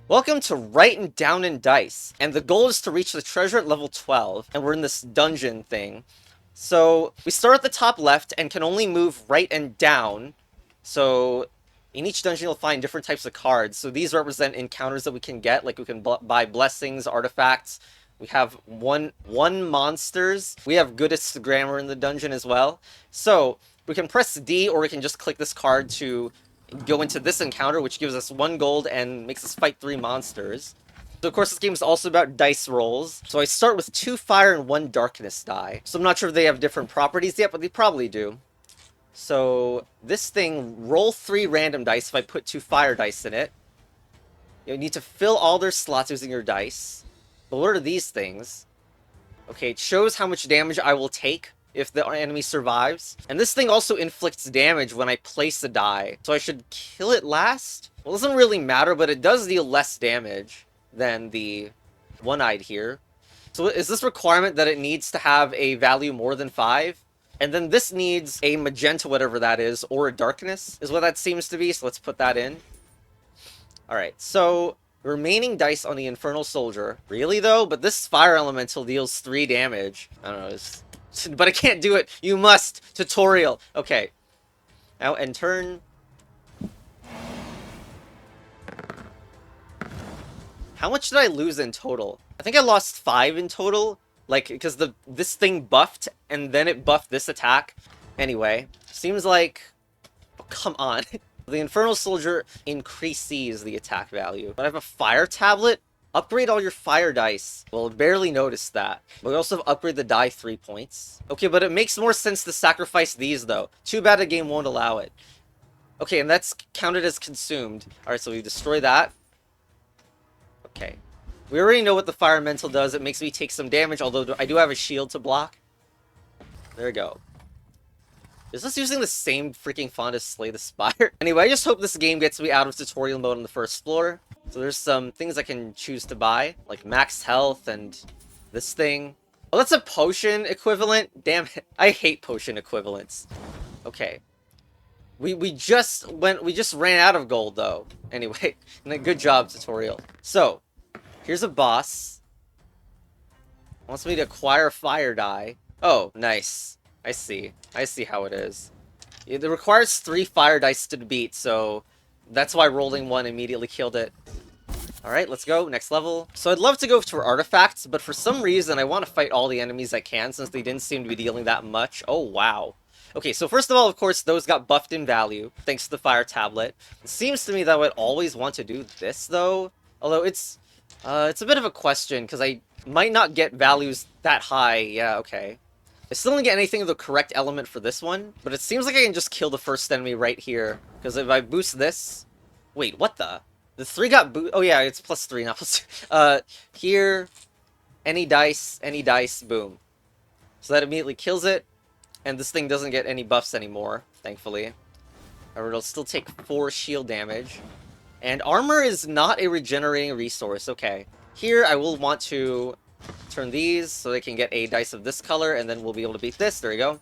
Welcome to Writing Down in Dice, and the goal is to reach the treasure at level 12, and we're in this dungeon thing. So, we start at the top left and can only move right and down. So, in each dungeon you'll find different types of cards. So these represent encounters that we can get, like we can buy blessings, artifacts. We have one monsters. We have goodest grammar in the dungeon as well. So, we can press D or we can just click this card to go into this encounter, which gives us 1 gold and makes us fight 3 monsters. So of course this game is also about dice rolls. So I start with 2 fire and 1 darkness die. So I'm not sure if they have different properties yet, but they probably do. So this thing, roll 3 random dice if I put 2 fire dice in it. You need to fill all their slots using your dice. But what are these things? Okay, it shows how much damage I will take if the enemy survives. And this thing also inflicts damage when I place a die. So I should kill it last? Well, it doesn't really matter, but it does deal less damage than the one-eyed here. So is this requirement that it needs to have a value more than 5? And then this needs a magenta, whatever that is, or a darkness, is what that seems to be. So let's put that in. Alright, so remaining dice on the Infernal Soldier. Really, though? But this Fire Elemental deals 3 damage. I don't know, but I can't do it. You must. Tutorial. Okay. Now, end turn. How much did I lose in total? I think I lost 5 in total. Like, because this thing buffed, and then it buffed this attack. Anyway, seems like... Oh, come on. The Infernal Soldier increases the attack value. But I have a Fire Tablet? Upgrade all your fire dice. Well, barely noticed that. But we also have upgrade the die 3 points. Okay, but it makes more sense to sacrifice these, though. Too bad the game won't allow it. Okay, and that's counted as consumed. Alright, so we destroy that. Okay. We already know what the fire elemental does. It makes me take some damage, although I do have a shield to block. There we go. Is this using the same freaking font as Slay the Spire? Anyway, I just hope this game gets me out of tutorial mode on the first floor. So there's some things I can choose to buy, like max health and this thing. Oh, that's a potion equivalent? Damn it. I hate potion equivalents. Okay. We just ran out of gold, though. Anyway, good job, tutorial. So, here's a boss. Wants me to acquire a fire die. Oh, nice. I see how it is. It requires 3 fire dice to beat, so that's why rolling 1 immediately killed it. Alright, let's go. Next level. So I'd love to go for artifacts, but for some reason I want to fight all the enemies I can since they didn't seem to be dealing that much. Oh, wow. Okay, so first of all, of course, those got buffed in value, thanks to the fire tablet. It seems to me that I would always want to do this, though. Although it's a bit of a question, because I might not get values that high. Yeah, okay. I still didn't get anything of the correct element for this one, but it seems like I can just kill the first enemy right here. Because if I boost this... Wait, what the? The 3 got boost... Oh yeah, it's +3, not +2. Here, any dice, boom. So that immediately kills it, and this thing doesn't get any buffs anymore, thankfully. Or it'll still take 4 shield damage. And armor is not a regenerating resource, okay. Here, I will want to turn these so they can get a dice of this color, and then we'll be able to beat this. There we go.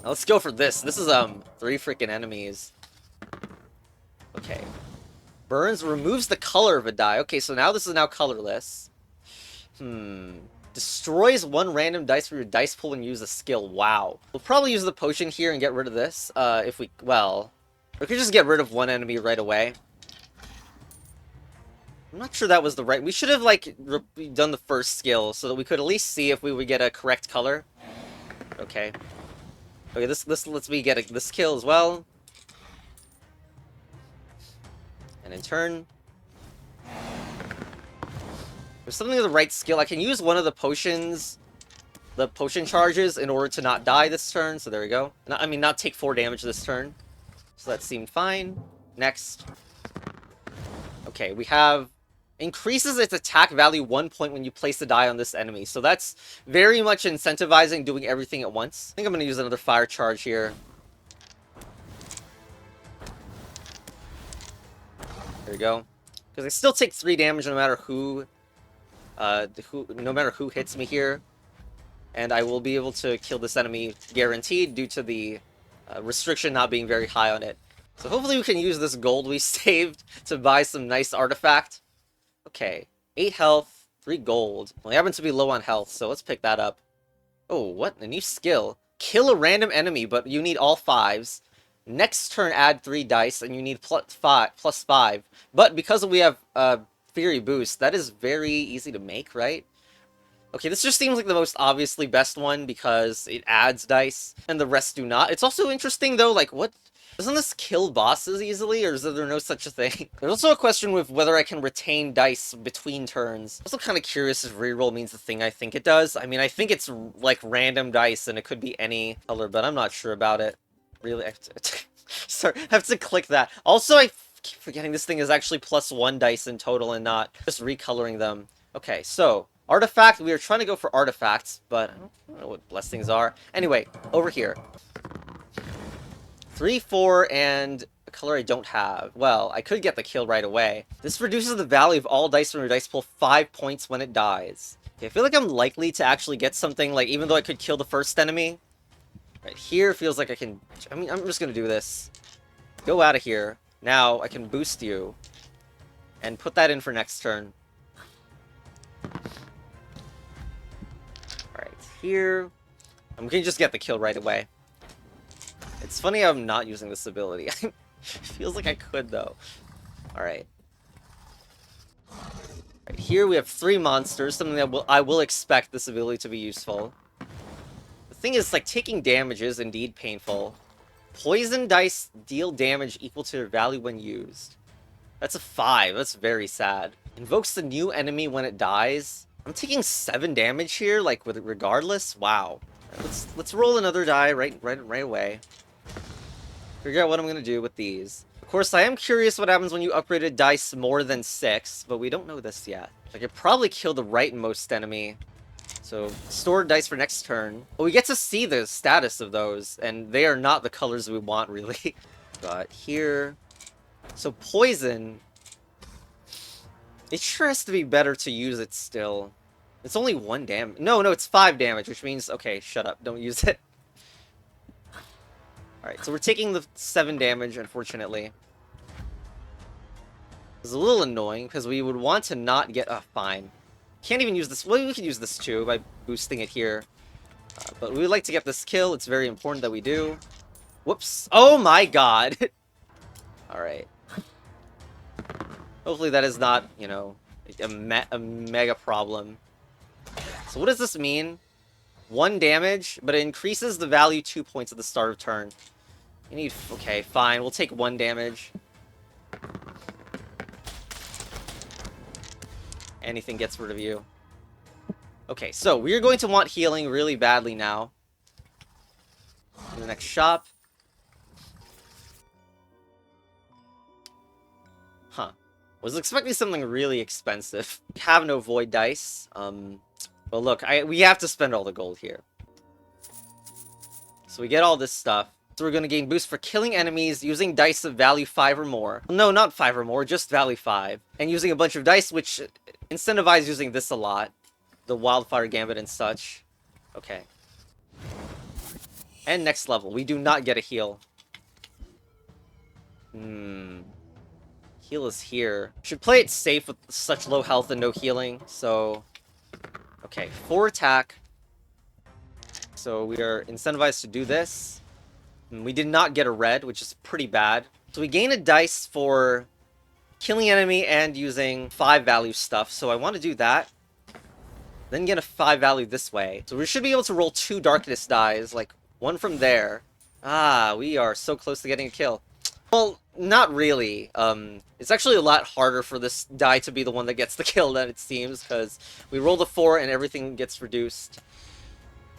Now let's go for this. This is 3 freaking enemies. Okay. Burns removes the color of a die. Okay, so now this is now colorless. Destroys 1 random dice for your dice pool and use a skill. Wow. We'll probably use the potion here and get rid of this. If we... Well... We could just get rid of 1 enemy right away. I'm not sure that was the right... We should have, like, done the first skill so that we could at least see if we would get a correct color. Okay. Okay, this lets me get this kill as well. And in turn... There's something with the right skill. I can use one of the potions... The potion charges in order to not die this turn, so there we go. I mean, not take 4 damage this turn. So that seemed fine. Next. Okay, we have... Increases its attack value 1 point when you place a die on this enemy. So that's very much incentivizing doing everything at once. I think I'm going to use another fire charge here. There we go. Because I still take 3 damage no matter who hits me here. And I will be able to kill this enemy guaranteed due to the restriction not being very high on it. So hopefully we can use this gold we saved to buy some nice artifact. Okay, 8 health, 3 gold. Well, I happen to be low on health, so let's pick that up. Oh, what? A new skill. Kill a random enemy, but you need all 5s. Next turn, add 3 dice, and you need +5. But because we have Fury Boost, that is very easy to make, right? Okay, this just seems like the most obviously best one because it adds dice, and the rest do not. It's also interesting, though, like, what? Doesn't this kill bosses easily, or is there no such a thing? There's also a question with whether I can retain dice between turns. I'm also kind of curious if reroll means the thing I think it does. I mean, I think it's, like, random dice, and it could be any color, but I'm not sure about it. Really? I have to... Sorry, I have to click that. Also, I keep forgetting this thing is actually +1 dice in total and not just recoloring them. Okay, so... Artifact, we are trying to go for artifacts, but I don't know what blessings are. Anyway, over here. 3, 4, and a color I don't have. Well, I could get the kill right away. This reduces the value of all dice from your dice pool 5 points when it dies. Okay, I feel like I'm likely to actually get something, like, even though I could kill the first enemy. Right here feels like I can... I mean, I'm just gonna do this. Go out of here. Now, I can boost you. And put that in for next turn. Here, I'm gonna just get the kill right away. It's funny I'm not using this ability. It feels like I could, though. Alright. Right here we have 3 monsters, something that I will expect this ability to be useful. The thing is, like, taking damage is indeed painful. Poison dice deal damage equal to their value when used. That's a 5. That's very sad. Invokes the new enemy when it dies. I'm taking 7 damage here, like, with regardless. Wow. Let's roll another die right away. Figure out what I'm gonna do with these. Of course, I am curious what happens when you upgraded dice more than 6, but we don't know this yet. I could probably kill the rightmost enemy. So, store dice for next turn. Well, we get to see the status of those, and they are not the colors we want, really. But here... So, poison... It sure has to be better to use it still. It's only 1 damage. No, it's 5 damage, which means... Okay, shut up. Don't use it. Alright, so we're taking the 7 damage, unfortunately. It's a little annoying, because we would want to not get... Oh, fine. Can't even use this... Well, we could use this too, by boosting it here. But we would like to get this kill. It's very important that we do. Whoops. Oh my god! Alright. Hopefully that is not, you know, a mega problem. So what does this mean? 1 damage, but it increases the value 2 points at the start of turn. You need... Okay, fine. We'll take 1 damage. Anything gets rid of you. Okay, so we're going to want healing really badly now. In the next shop. Huh. Was expecting something really expensive. We have no void dice. But look, we have to spend all the gold here. So we get all this stuff. So we're going to gain boost for killing enemies using dice of value 5 or more. No, not 5 or more, just value 5. And using a bunch of dice, which incentivize using this a lot. The Wildfire Gambit and such. Okay. And next level. We do not get a heal. Heal is here. Should play it safe with such low health and no healing. So, okay, 4 attack. So we are incentivized to do this. We did not get a red, which is pretty bad. So we gain a dice for killing enemy and using 5 value stuff. So I want to do that. Then get a 5 value this way. So we should be able to roll 2 darkness dies, like 1 from there. Ah, we are so close to getting a kill. Well, not really. It's actually a lot harder for this die to be the one that gets the kill than it seems, because we roll the 4 and everything gets reduced.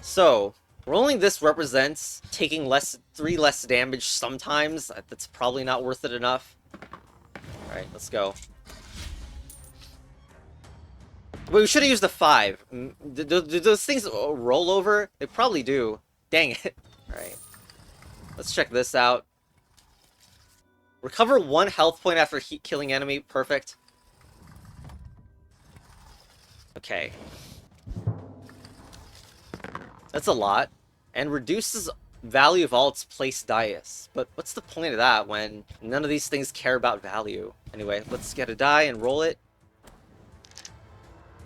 So, rolling this represents taking 3 less damage sometimes. That's probably not worth it enough. Alright, let's go. But we should have used the 5. Do those things roll over? They probably do. Dang it. Alright. Let's check this out. Recover 1 health point after killing enemy. Perfect. Okay. That's a lot. And reduces value of all its place dice. But what's the point of that when none of these things care about value? Anyway, let's get a die and roll it.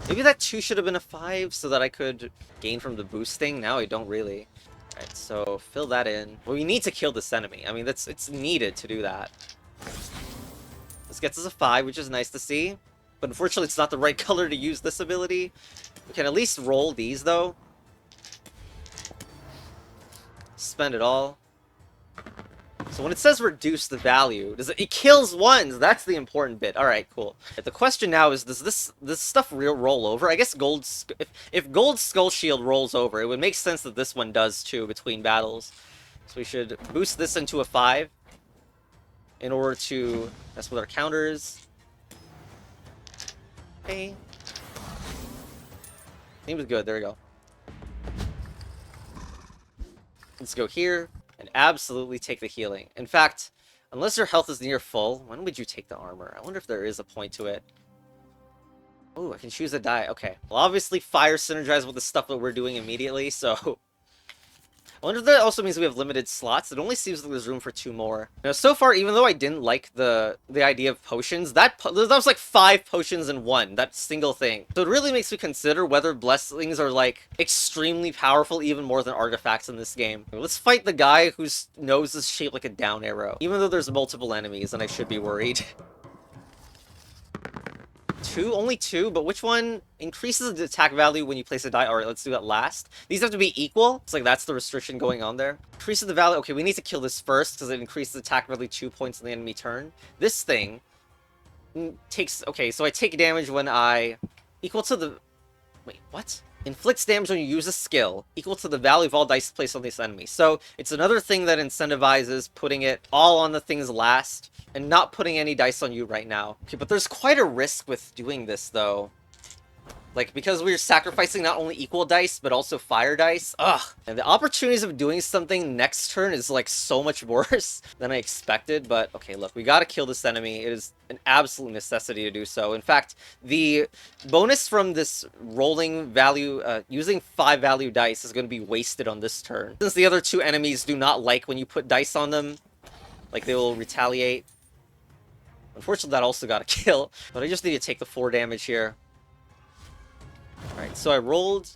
Maybe that 2 should have been a 5 so that I could gain from the boosting. Now I don't really. Alright, so fill that in. Well, we need to kill this enemy. I mean, it's needed to do that. This gets us a 5, which is nice to see. But unfortunately, it's not the right color to use this ability. We can at least roll these, though. Spend it all. So when it says reduce the value, it kills ones. That's the important bit. All right, cool. The question now is, does this stuff roll over? I guess if Gold Skull Shield rolls over, it would make sense that this one does too between battles. So we should boost this into a 5 in order to mess with our counters. Okay. Seems good. There we go. Let's go here. And absolutely take the healing. In fact, unless your health is near full, when would you take the armor? I wonder if there is a point to it. Oh, I can choose a die. Okay. Well, obviously, fire synergizes with the stuff that we're doing immediately, so... I wonder if that also means we have limited slots. It only seems like there's room for 2 more. Now, so far, even though I didn't like the idea of potions, that was like 5 potions in 1, that single thing. So it really makes me consider whether blessings are like extremely powerful, even more than artifacts in this game. Let's fight the guy whose nose is shaped like a down arrow, even though there's multiple enemies and I should be worried. 2? Only 2? But which one increases the attack value when you place a die? Alright, let's do that last. These have to be equal. It's like that's the restriction going on there. Increases the value. Okay, we need to kill this first because it increases attack value 2 points on the enemy turn. This thing takes... Okay, so I take damage when I... Equal to the... Wait, what? Inflicts damage when you use a skill equal to the value of all dice placed on this enemy. So it's another thing that incentivizes putting it all on the things last and not putting any dice on you right now. Okay, but there's quite a risk with doing this, though. Like, because we're sacrificing not only equal dice, but also fire dice. Ugh. And the opportunities of doing something next turn is, like, so much worse than I expected. But, okay, look, we gotta kill this enemy. It is an absolute necessity to do so. In fact, the bonus from this rolling value, using 5 value dice is going to be wasted on this turn. Since the other 2 enemies do not like when you put dice on them, like, they will retaliate. Unfortunately, that also got a kill. But I just need to take the 4 damage here. Alright, so I rolled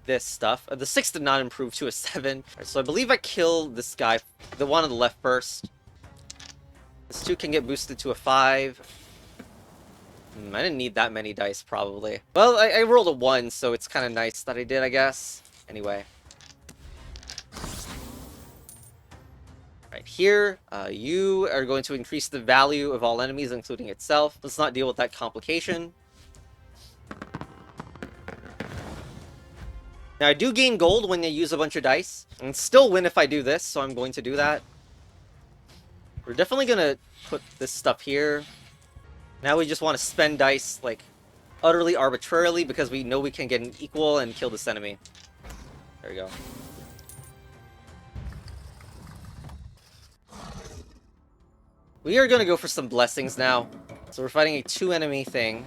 this stuff. The 6 did not improve to a 7. Alright, so I believe I killed this guy, the one on the left first. This 2 can get boosted to a 5. I didn't need that many dice, probably. Well, I rolled a 1, so it's kind of nice that I did, I guess. Anyway. Alright, here, you are going to increase the value of all enemies, including itself. Let's not deal with that complication. Now, I do gain gold when I use a bunch of dice, and still win if I do this, so I'm going to do that. We're definitely going to put this stuff here. Now we just want to spend dice, like, utterly arbitrarily, because we know we can get an equal and kill this enemy. There we go. We are going to go for some blessings now. So we're fighting a 2-enemy thing.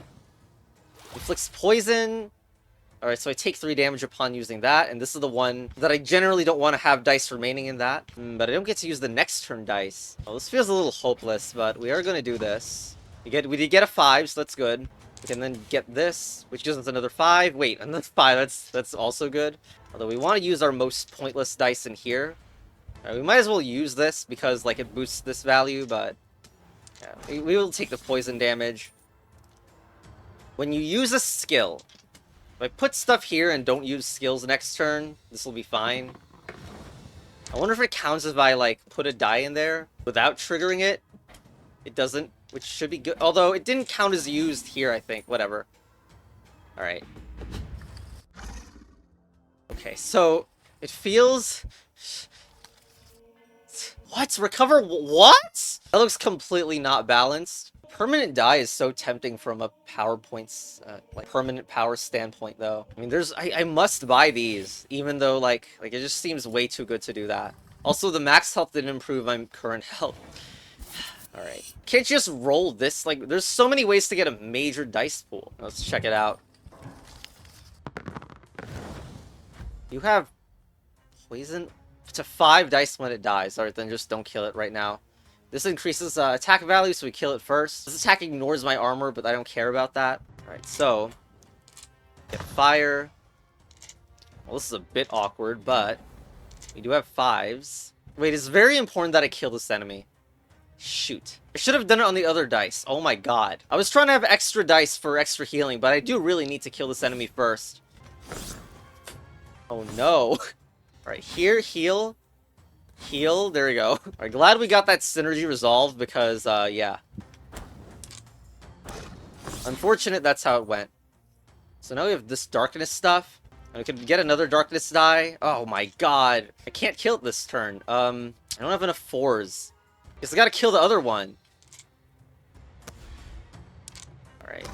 Inflicts poison. Alright, so I take 3 damage upon using that, and this is the one that I generally don't want to have dice remaining in that. But I don't get to use the next turn dice. Well, this feels a little hopeless, but we are going to do this. We did get a 5, so that's good. We can then get this, which gives us another 5. Wait, another 5, that's also good. Although we want to use our most pointless dice in here. We might as well use this, because like it boosts this value, but... Yeah, we will take the poison damage. When you use a skill... If I put stuff here and don't use skills next turn, this will be fine. I wonder if it counts if I, like, put a die in there without triggering it. It doesn't, which should be good. Although, it didn't count as used here, I think. Whatever. Alright. Okay, so, it feels... What? Recover what? That looks completely not balanced. Permanent die is so tempting from a PowerPoint's, like, permanent power standpoint, though. I mean, I must buy these, even though, like, it just seems way too good to do that. Also, the max health didn't improve my current health. Alright. Can't just roll this? Like, there's so many ways to get a major dice pool. Let's check it out. You have poison? to 5 dice when it dies. Alright, then just don't kill it right now. This increases attack value, so we kill it first. This attack ignores my armor, but I don't care about that. Alright, so get fire. Well, this is a bit awkward, but we do have 5s. Wait, it's very important that I kill this enemy. Shoot. I should have done it on the other dice. Oh my god. I was trying to have extra dice for extra healing, but I do really need to kill this enemy first. Oh no. Alright, here, heal. Heal, there we go. Alright, glad we got that synergy resolved because, yeah. Unfortunate that's how it went. So now we have this darkness stuff. And we can get another darkness die. Oh my god. I can't kill it this turn. I don't have enough 4s. Guess I gotta kill the other one. Alright.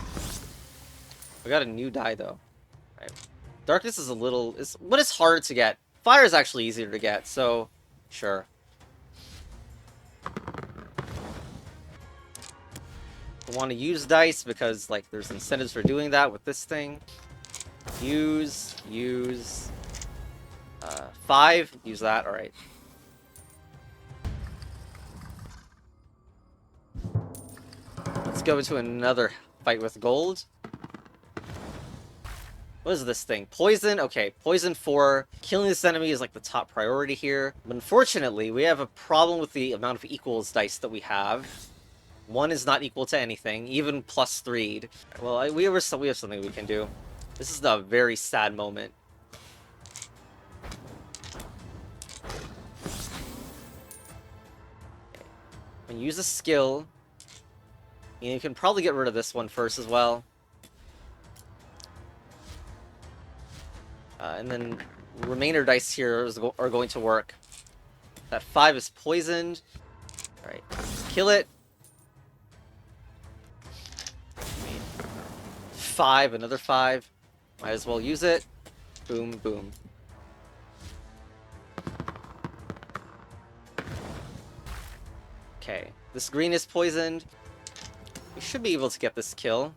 We got a new die though. Alright. Darkness is a little... What is harder to get? Fire is actually easier to get, so... Sure. I want to use dice because, like, there's incentives for doing that with this thing. Use. 5. Use that, alright. Let's go into another fight with gold. What is this thing? Poison? Okay, poison 4. Killing this enemy is like the top priority here. But unfortunately, we have a problem with the amount of equals dice that we have. 1 is not equal to anything, even +3'd. Well, we have something we can do. This is a very sad moment. When you use a skill, you can probably get rid of this one first as well. And then remainder dice here are going to work. That 5 is poisoned. Alright, kill it. 5, another 5. Might as well use it. Boom, boom. Okay, this green is poisoned. We should be able to get this kill.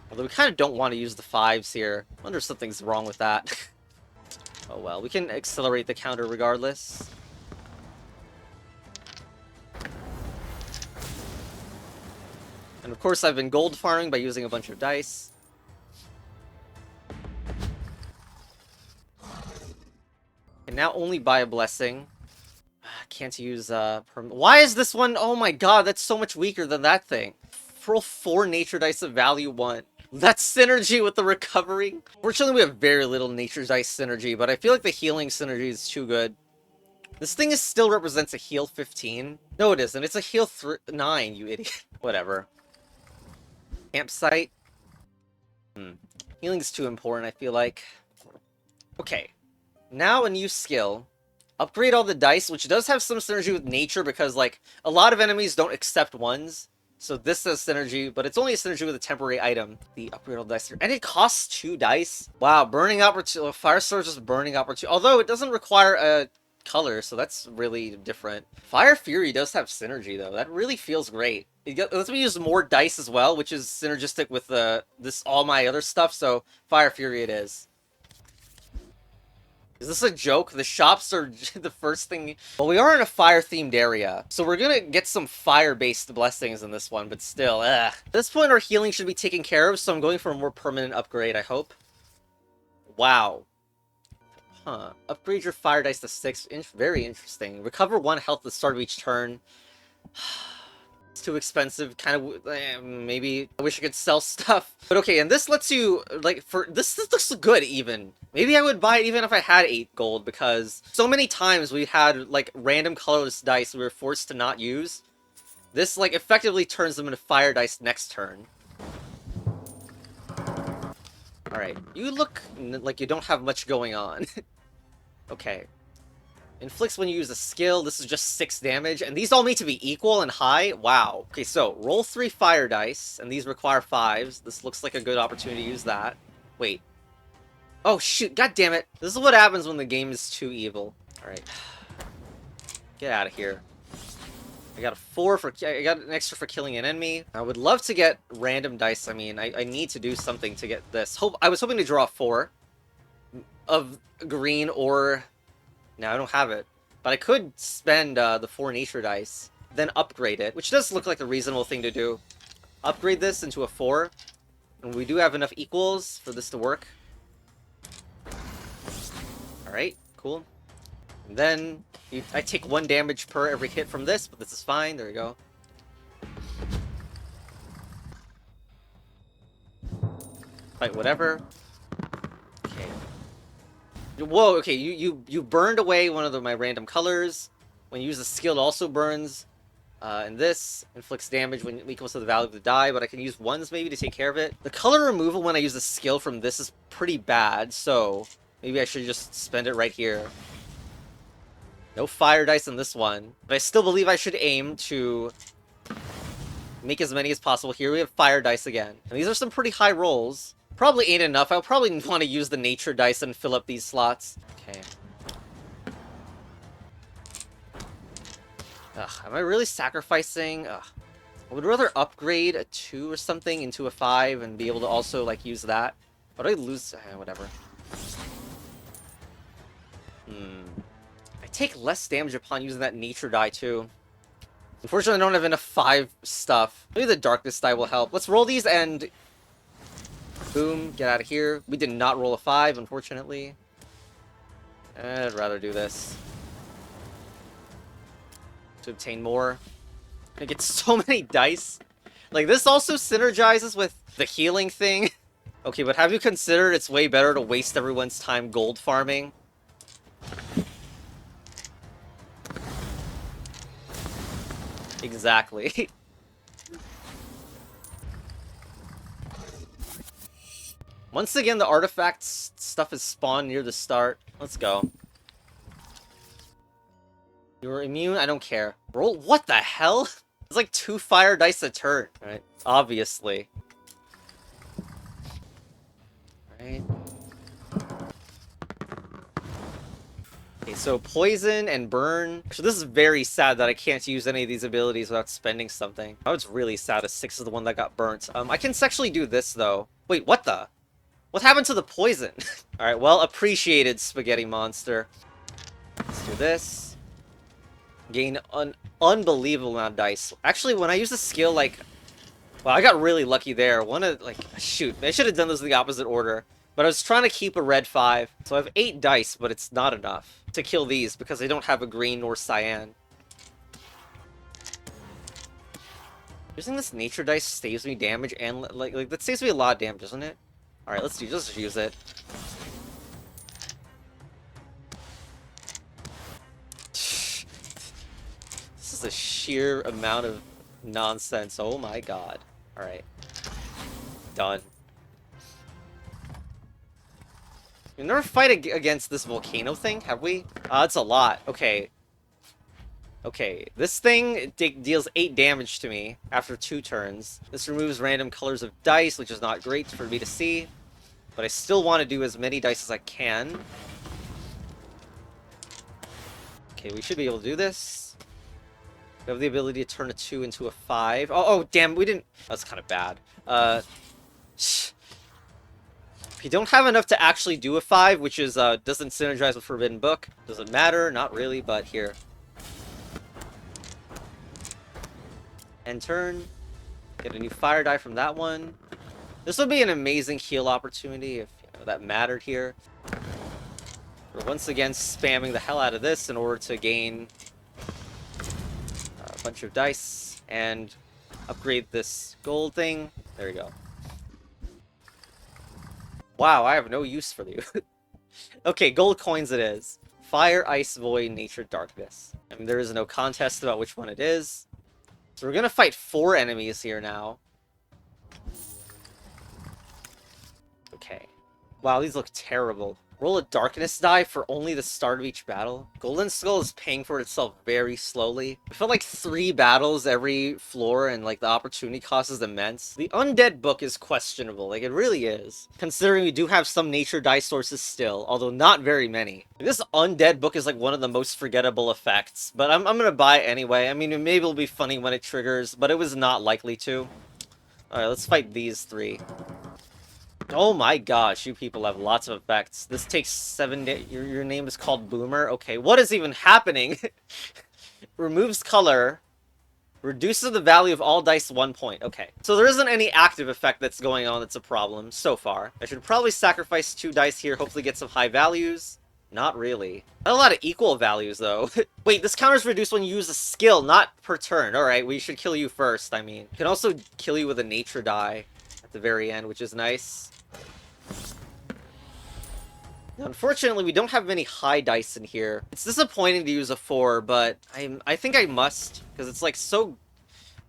Although we kind of don't want to use the 5s here. I wonder if something's wrong with that. Oh well, we can accelerate the counter regardless. And of course I've been gold farming by using a bunch of dice. And now only buy a blessing. Can't use why is this one? Oh my god, that's so much weaker than that thing. Roll 4 nature dice of value 1. That's synergy with the recovery. Fortunately, we have very little nature dice synergy, but I feel like the healing synergy is too good. This thing still represents a heal 15. No, it isn't. It's a heal 9, you idiot. Whatever. Campsite. Healing's too important, I feel like. Okay. Now a new skill. Upgrade all the dice, which does have some synergy with nature because, like, a lot of enemies don't accept 1s. So this has synergy, but it's only a synergy with a temporary item. The upgrade all the dice here. And it costs 2 dice. Wow, burning opportunity. Fire Sword is just burning opportunity. Although it doesn't require a color, so that's really different. Fire Fury does have synergy, though. That really feels great. It lets me use more dice as well, which is synergistic with all my other stuff, so Fire Fury it is. Is this a joke? The shops are the first thing... Well, we are in a fire-themed area, so we're gonna get some fire-based blessings in this one, but still, ugh. At this point, our healing should be taken care of, so I'm going for a more permanent upgrade, I hope. Wow. Huh. Upgrade your fire dice to 6. Very interesting. Recover 1 health at the start of each turn. It's too expensive. Kind of, maybe I wish I could sell stuff. But okay, and this lets you, like, this looks good even. Maybe I would buy it even if I had 8 gold, because so many times we had, like, random colorless dice we were forced to not use. This, like, effectively turns them into fire dice next turn. Alright, you look like you don't have much going on. Okay. Inflicts when you use a skill. This is just 6 damage, and these all need to be equal and high. Wow. Okay, so roll 3 fire dice, and these require 5s. This looks like a good opportunity to use that. Wait. Oh shoot, god damn it. This is what happens when the game is too evil. Alright. Get out of here. I got I got an extra for killing an enemy. I would love to get random dice. I mean, I need to do something to get this. I was hoping to draw 4 of green or No, I don't have it. But I could spend the 4 nature dice, then upgrade it, which does look like a reasonable thing to do. Upgrade this into a 4, and we do have enough equals for this to work. Alright, cool. And then I take 1 damage per every hit from this, but this is fine. There we go. Fight whatever. Okay. Whoa, okay, you burned away one of my random colors. When you use the skill, it also burns. And this inflicts damage when equals to the value of the die, but I can use ones maybe to take care of it. The color removal when I use the skill from this is pretty bad, so maybe I should just spend it right here. No fire dice in this one, but I still believe I should aim to make as many as possible. Here we have fire dice again. And these are some pretty high rolls. Probably ain't enough. I'll probably want to use the nature dice and fill up these slots. Okay. Ugh, am I really sacrificing? Ugh. I would rather upgrade a 2 or something into a 5 and be able to also, like, use that. But I lose... whatever. I take less damage upon using that nature die, too. Unfortunately, I don't have enough 5 stuff. Maybe the darkness die will help. Let's roll these and... boom, get out of here. We did not roll a 5, unfortunately. I'd rather do this. To obtain more. I get so many dice. Like, this also synergizes with the healing thing. Okay, but have you considered it's way better to waste everyone's time gold farming? Exactly. Once again, the artifacts stuff is spawned near the start. Let's go. You're immune? I don't care. Roll? What the hell? It's like 2 fire dice a turn. Alright, obviously. Alright. Okay, so poison and burn. So this is very sad that I can't use any of these abilities without spending something. I was really sad that 6 is the one that got burnt. I can actually do this, though. Wait, what the? What happened to the poison? Alright, well, appreciated, spaghetti monster. Let's do this. Gain an unbelievable amount of dice. Actually, when I use the skill, like... well, I got really lucky there. Shoot, I should have done this in the opposite order. But I was trying to keep a red 5. So I have 8 dice, but it's not enough to kill these because I don't have a green or cyan. Using this nature dice saves me damage and, like that saves me a lot of damage, doesn't it? Alright, let's just use it. This is a sheer amount of nonsense. Oh my god. Alright. Done. We've never fight against this volcano thing, have we? It's a lot. Okay. Okay, this thing deals 8 damage to me after 2 turns. This removes random colors of dice, which is not great for me to see. But I still want to do as many dice as I can. Okay, we should be able to do this. We have the ability to turn a 2 into a 5. Oh, damn, we didn't... that's kind of bad. If you don't have enough to actually do a 5, which is, doesn't synergize with Forbidden Book, doesn't matter, not really, but here. End turn. Get a new fire die from that one. This would be an amazing heal opportunity if that mattered here. We're once again spamming the hell out of this in order to gain a bunch of dice and upgrade this gold thing. There we go. Wow, I have no use for you. Okay, gold coins it is. Fire, Ice, Void, Nature, Darkness. I mean, there is no contest about which one it is. So we're gonna fight 4 enemies here now. Okay. Wow, these look terrible. Roll a darkness die for only the start of each battle. Golden Skull is paying for itself very slowly. I feel like 3 battles every floor and like the opportunity cost is immense. The Undead book is questionable, like it really is. Considering we do have some nature die sources still, although not very many. This Undead book is like one of the most forgettable effects, but I'm gonna buy it anyway. I mean, maybe it'll be funny when it triggers, but it was not likely to. Alright, let's fight these 3. Oh my gosh, you people have lots of effects. This takes 7 days. Your name is called Boomer? Okay, what is even happening? Removes color. Reduces the value of all dice 1 point. Okay. So there isn't any active effect that's going on that's a problem so far. I should probably sacrifice 2 dice here, hopefully get some high values. Not really. Not a lot of equal values, though. Wait, this counter's reduced when you use a skill, not per turn. Alright, we should kill you first, I mean. We can also kill you with a nature die at the very end, which is nice. Now, unfortunately, we don't have many high dice in here. It's disappointing to use a 4, but I think I must, because it's like so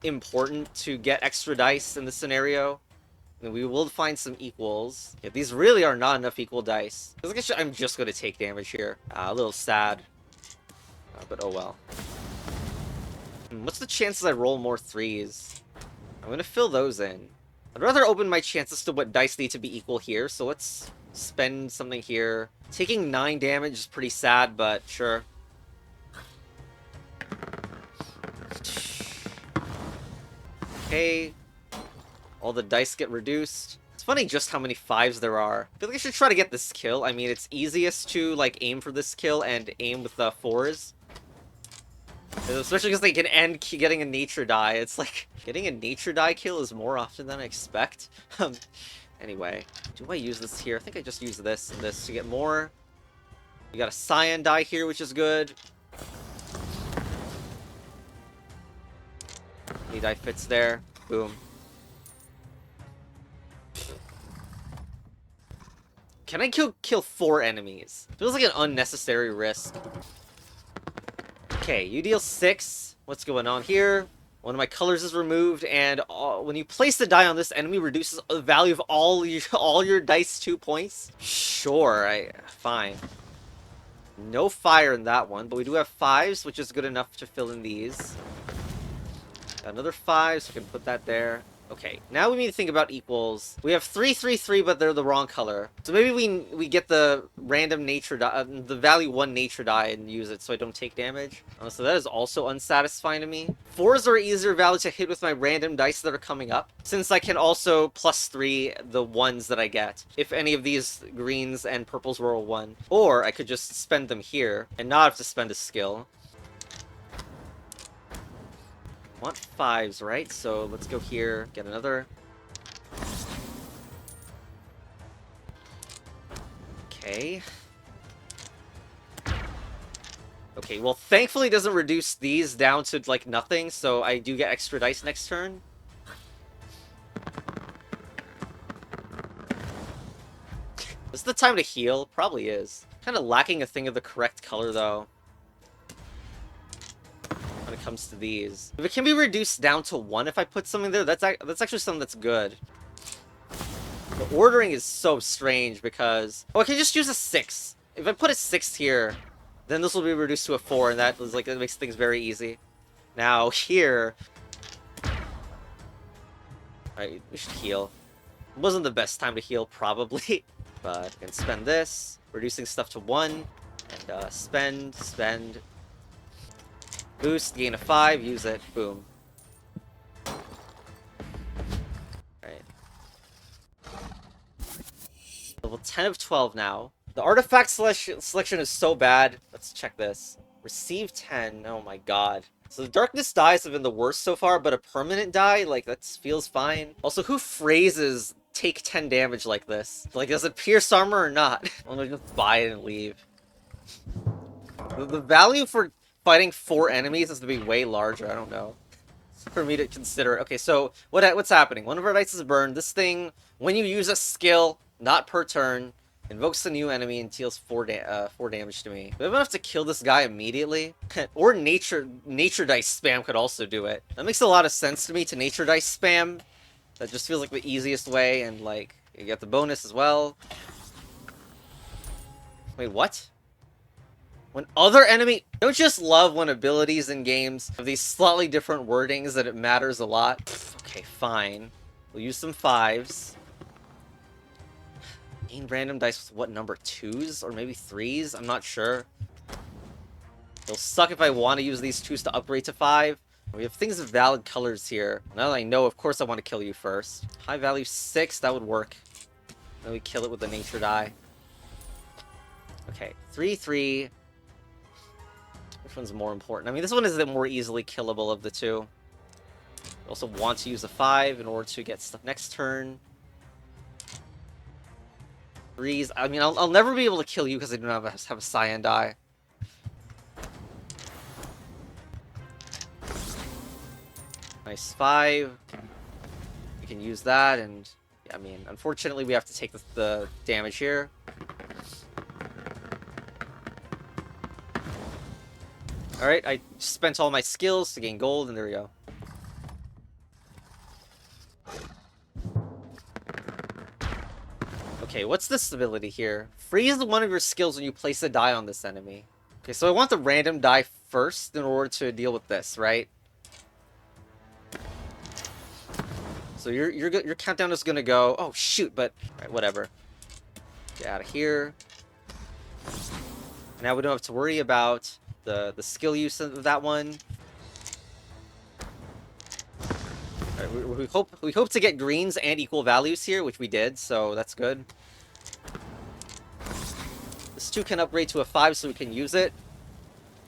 important to get extra dice in this scenario. And we will find some equals. Yeah, these really are not enough equal dice. I guess I'm just going to take damage here. A little sad. But oh well. What's the chances I roll more 3s? I'm going to fill those in. I'd rather open my chances to what dice need to be equal here, so let's spend something here. Taking 9 damage is pretty sad, but sure. Okay. All the dice get reduced. It's funny just how many 5s there are. I feel like I should try to get this kill. I mean, it's easiest to, like, aim for this kill and aim with the 4s. Especially because they can end getting a nature die. It's like, getting a nature die kill is more often than I expect. Anyway, do I use this here? I think I just use this and this to get more. You got a cyan die here, which is good. Any die fits there. Boom. Can I kill 4 enemies? Feels like an unnecessary risk. Okay, you deal 6. What's going on here? One of my colors is removed, and when you place the die on this enemy, reduces the value of all your dice 2 points. Sure, fine. No fire in that one, but we do have 5s, which is good enough to fill in these. Got another 5, so we can put that there. Okay, now we need to think about equals. We have 3, 3, 3, but they're the wrong color. So maybe we get the random nature die, the value 1 nature die and use it so I don't take damage. So that is also unsatisfying to me. 4s are easier value to hit with my random dice that are coming up, since I can also +3 the 1s that I get. If any of these greens and purples roll 1. Or I could just spend them here and not have to spend a skill. Want 5s, right? So let's go here, get another. Okay. Okay, well, thankfully it doesn't reduce these down to, like, nothing, so I do get extra dice next turn. Is the time to heal? Probably is. Kind of lacking a thing of the correct color, though. When it comes to these. If it can be reduced down to 1 if I put something there, that's actually something that's good. The ordering is so strange because... Oh, I can just use a 6. If I put a 6 here, then this will be reduced to a 4, and that makes things very easy. Now, here... Alright, we should heal. It wasn't the best time to heal, probably. But I can spend this, reducing stuff to 1, and spend... Boost, gain a 5, use it, boom. Alright. Level 10 of 12 now. The artifact selection is so bad. Let's check this. Receive 10, oh my god. So the darkness dies have been the worst so far, but a permanent die, like, that feels fine. Also, who phrases take 10 damage like this? Like, does it pierce armor or not? I'm gonna just buy it and leave. The value for fighting 4 enemies is to be way larger. I don't know. For me to consider. Okay, so what's happening? One of our dice is burned. This thing, when you use a skill, not per turn, invokes a new enemy and deals 4 damage to me. We have enough to kill this guy immediately. Or nature dice spam could also do it. That makes a lot of sense to me, to nature dice spam. That just feels like the easiest way, and like you get the bonus as well. Wait, what? When other enemy... Don't just love when abilities in games have these slightly different wordings that it matters a lot? Okay, fine. We'll use some 5s. Gain random dice with what number? 2s? Or maybe 3s? I'm not sure. It'll suck if I want to use these 2s to upgrade to 5. We have things of valid colors here. Now that I know, of course I want to kill you first. High value 6, that would work. Then we kill it with the nature die. Okay, 3-3. Which one's more important? I mean, this one is the more easily killable of the two. We also want to use a 5 in order to get stuff next turn. 3s. I mean, I'll never be able to kill you because I do not have a cyan die. Nice 5. We can use that, and yeah, I mean, unfortunately, we have to take the damage here. Alright, I spent all my skills to gain gold, and there we go. Okay, what's this ability here? Freeze one of your skills when you place a die on this enemy. Okay, so I want the random die first in order to deal with this, right? So your countdown is gonna go. Oh shoot! But right, whatever. Get out of here. Now we don't have to worry about the skill use of that one. Right, we hope to get greens and equal values here, which we did. So that's good. This 2 can upgrade to a 5, so we can use it.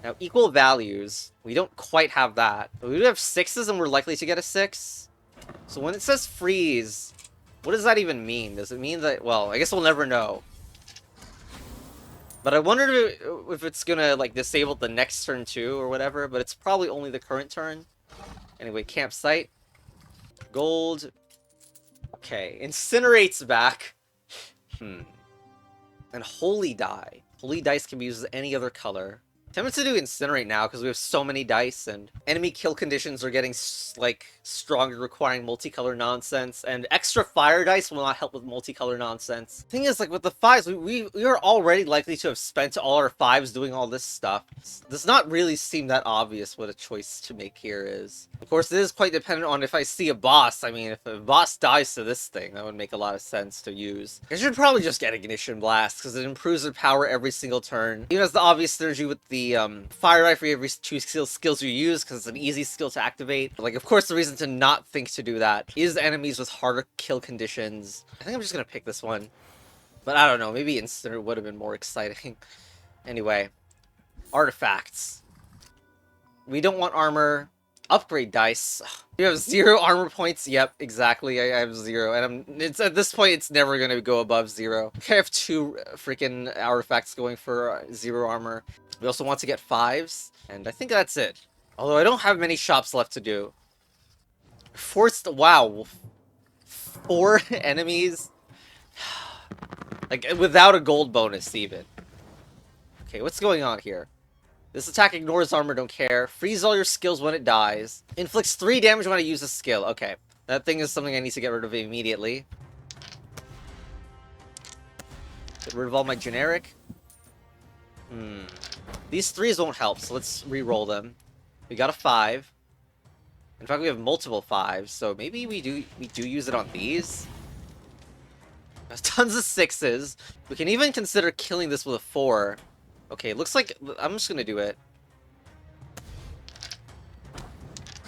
Now equal values, we don't quite have that. We do have 6s, and we're likely to get a 6. So when it says freeze, what does that even mean? Does it mean that, well, I guess we'll never know. But I wondered if it's gonna, like, disable the next turn too, or whatever, but it's probably only the current turn. Anyway, campsite. Gold. Okay, incinerate's back. And holy die. Holy dice can be used as any other color. Tempted to do incinerate now because we have so many dice, and enemy kill conditions are getting like stronger, requiring multicolor nonsense, and extra fire dice will not help with multicolor nonsense. Thing is, like with the 5s, we are already likely to have spent all our 5s doing all this stuff. It does not really seem that obvious what a choice to make here is. Of course, it is quite dependent on if I see a boss. I mean, if a boss dies to this thing, that would make a lot of sense to use. I should probably just get Ignition Blast because it improves their power every single turn. Even as the obvious synergy with the fire rifle for every 2 skills you use because it's an easy skill to activate. Like, of course, the reason to not think to do that is enemies with harder kill conditions. I think I'm just gonna pick this one, but I don't know. Maybe Incinerate would have been more exciting. Anyway, artifacts. We don't want armor. Upgrade dice. You have 0 armor points. Yep, exactly. I have 0, and it's at this point it's never gonna go above 0. I have 2 freaking artifacts going for 0 armor. We also want to get 5s, and I think that's it. Although I don't have many shops left to do. Forced. Wow, 4 enemies. Like without a gold bonus even. Okay, what's going on here? This attack ignores armor, don't care. Freeze all your skills when it dies. Inflicts 3 damage when I use a skill. Okay, that thing is something I need to get rid of immediately. Get rid of all my generic. These 3s won't help, so let's re-roll them. We got a 5. In fact, we have multiple 5s, so maybe we do use it on these. There's tons of 6s. We can even consider killing this with a 4. Okay, looks like I'm just gonna do it.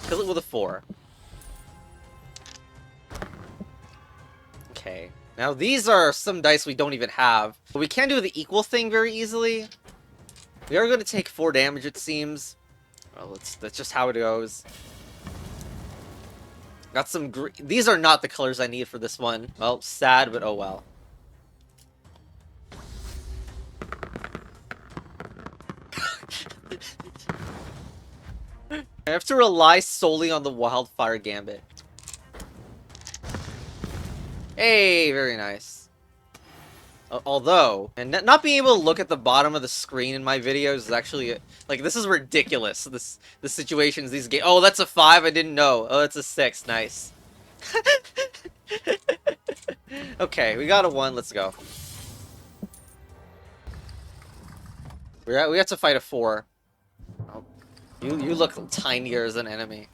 Kill it with a 4. Okay. Now these are some dice we don't even have. But we can do the equal thing very easily. We are gonna take 4 damage, it seems. Well, that's just how it goes. Got some these are not the colors I need for this one. Well, sad, but oh well. I have to rely solely on the Wildfire Gambit. Hey, very nice. Although, and not being able to look at the bottom of the screen in my videos is actually, like, this is ridiculous. The situations, these games. Oh, that's a 5, I didn't know. Oh, that's a 6, nice. Okay, we got a 1, let's go. We have to fight a 4. Oh, you look tinier as an enemy.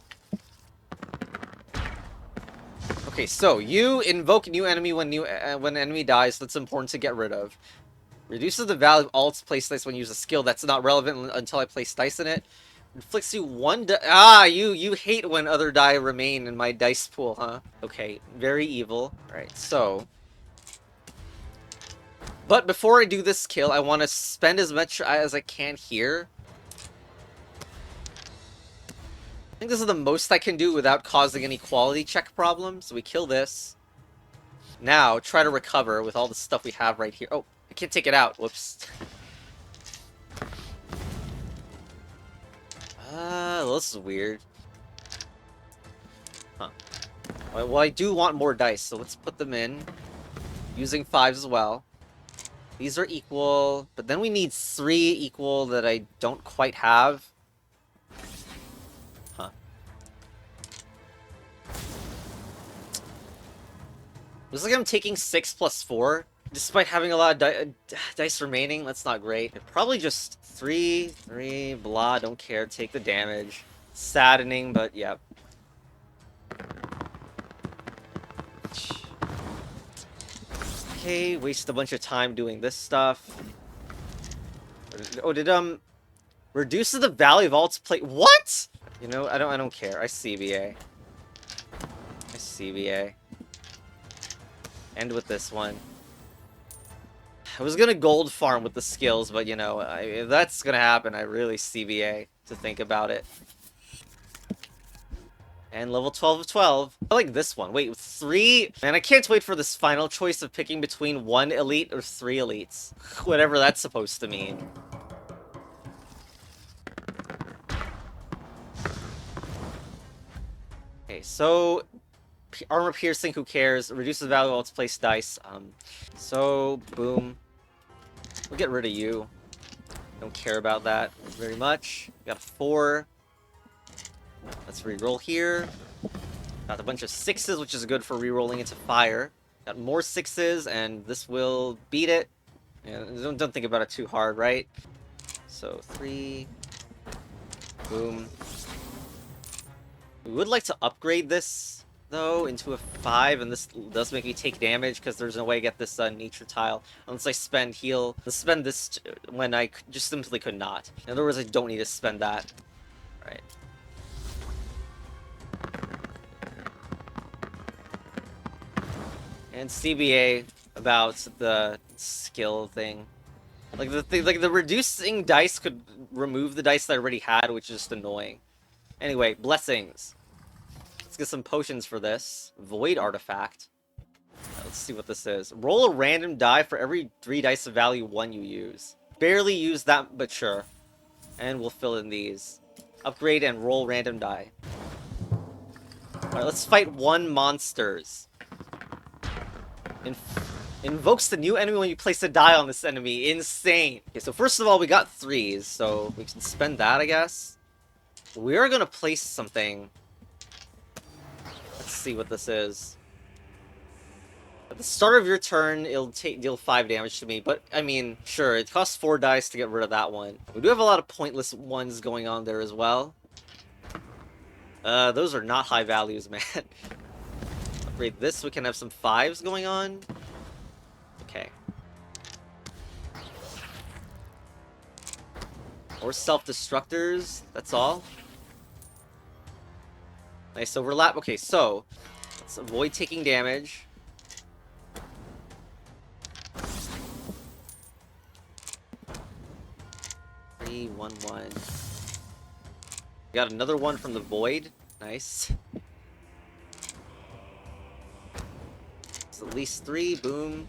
Okay, so you invoke new enemy when an enemy dies. That's important to get rid of. Reduces the value of all its place dice when you use a skill that's not relevant until I place dice in it. Inflicts you 1 you hate when other die remain in my dice pool, huh? Okay, very evil. Alright, so But before I do this kill, I want to spend as much as I can here. I think this is the most I can do without causing any quality check problems. So we kill this. Now, try to recover with all the stuff we have right here. Oh, I can't take it out. Whoops. Well, this is weird. Huh. Well, I do want more dice, so let's put them in. Using 5s as well. These are equal, but then we need 3 equal that I don't quite have. Huh. Looks like I'm taking 6 plus 4, despite having a lot of dice remaining. That's not great. Probably just 3, blah, don't care, take the damage. Saddening, but yeah. Okay, waste a bunch of time doing this stuff. Oh, did reduces the value of all its plate. What? You know, I don't care. I CBA. End with this one. I was gonna gold farm with the skills, but you know, if that's gonna happen, I really CBA to think about it. And level 12 of 12. I like this one. Wait, 3? Man, I can't wait for this final choice of picking between 1 elite or 3 elites. Whatever that's supposed to mean. Okay, so armor piercing, who cares? Reduces the value of all its placed dice. So boom. We'll get rid of you. Don't care about that very much. Got a 4. Let's reroll here. Got a bunch of 6s, which is good for rerolling into fire. Got more 6s, and this will beat it. Yeah, don't think about it too hard, right? So 3. Boom. We would like to upgrade this, though, into a 5, and this does make me take damage, because there's no way to get this nature tile unless I spend heal. Let's spend this when I just simply could not. In other words, I don't need to spend that. Right. And CBA about the skill thing. Like the reducing dice could remove the dice that I already had, which is just annoying. Anyway, blessings. Let's get some potions for this. Void artifact. Let's see what this is. Roll a random die for every 3 dice of value 1 you use. Barely use that, but sure. And we'll fill in these. Upgrade and roll random die. Alright, let's fight 1 monsters. Invokes the new enemy when you place a die on this enemy. Insane. Okay, so first of all, we got 3s, so we can spend that, I guess. We are gonna place something. Let's see what this is. At the start of your turn, it'll deal 5 damage to me, but, I mean, sure, it costs 4 dice to get rid of that one. We do have a lot of pointless ones going on there as well. Those are not high values, man. Upgrade this, we can have some 5s going on. Okay. Or self-destructors, that's all. Nice overlap. Okay, so let's avoid taking damage. Three, 1, 1. Got another one from the void. Nice. It's at least 3. Boom.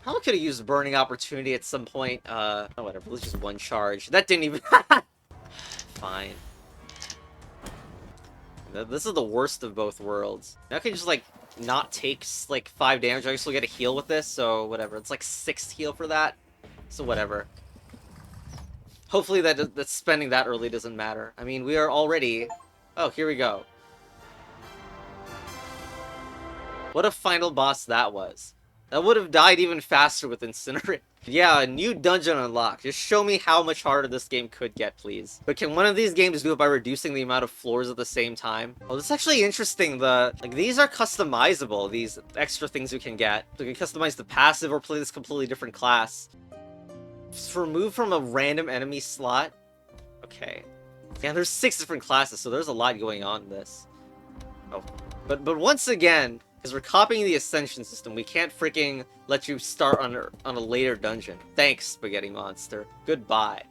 Probably could have used burning opportunity at some point. Oh, whatever. Let's just 1 charge. That didn't even. Fine. This is the worst of both worlds. Now I can just like not take like 5 damage. I still get a heal with this, so whatever. It's like 6 heal for that. So whatever. Hopefully that spending that early doesn't matter. I mean, we are already. Oh, here we go. What a final boss that was. That would have died even faster with Incinerate. Yeah, a new dungeon unlocked. Just show me how much harder this game could get, please. But can one of these games do it by reducing the amount of floors at the same time? Oh, this is actually interesting. These are customizable, these extra things you can get. So you can customize the passive or play this completely different class. Just remove from a random enemy slot. Okay. Yeah, there's 6 different classes, so there's a lot going on in this. Oh. But once again, Because we're copying the Ascension system. We can't freaking let you start on a later dungeon. Thanks, Spaghetti Monster. Goodbye.